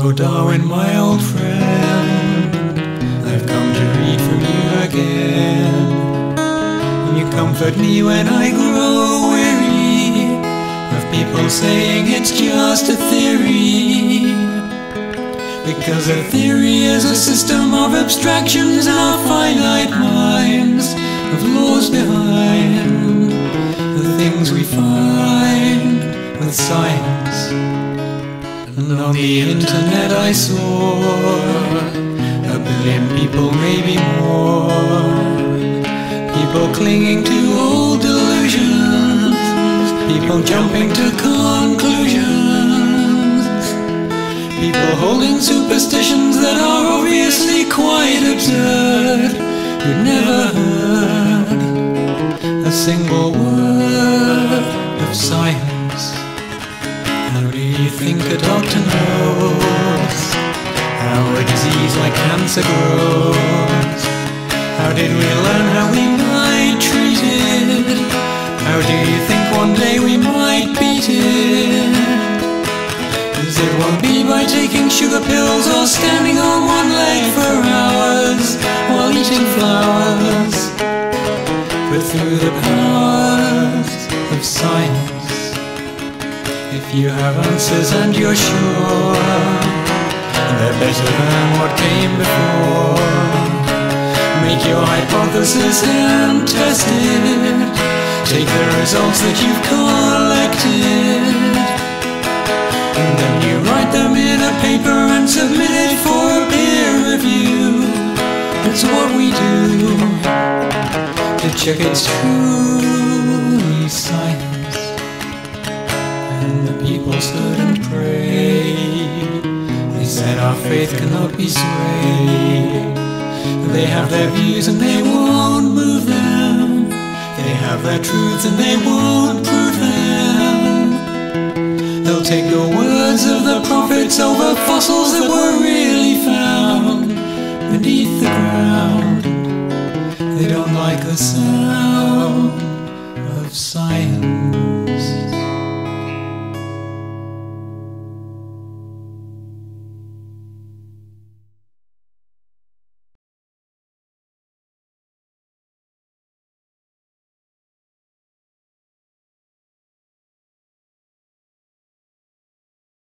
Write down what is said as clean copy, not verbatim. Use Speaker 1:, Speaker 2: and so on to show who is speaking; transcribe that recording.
Speaker 1: Hello Darwin, my old friend, I've come to read from you again. You comfort me when I grow weary of people saying it's just a theory, because a theory is a system of abstractions in our finite minds, of laws behind the things we find with science. And on the internet I saw 1 billion people, maybe more, people clinging to old delusions, people jumping to conclusions, people holding superstitions that are obviously quite absurd, who never heard a single word of science. How do you think a doctor knows how a disease like cancer grows? How did we learn how we might treat it? How do you think one day we might beat it? 'Cause it won't be by taking sugar pills or standing on one leg for hours while eating flowers, but through the powers of science. If you have answers and you're sure they're better than what came before, make your hypothesis and test it. Take the results that you've collected, and then you write them in a paper and submit it for a peer review. That's what we do to check it's truly science. And the people stood and prayed. They said our faith cannot be swayed. They have their views and they won't move them. They have their truths and they won't prove them. They'll take the words of the prophets over fossils that were really found beneath the ground. They don't like the sound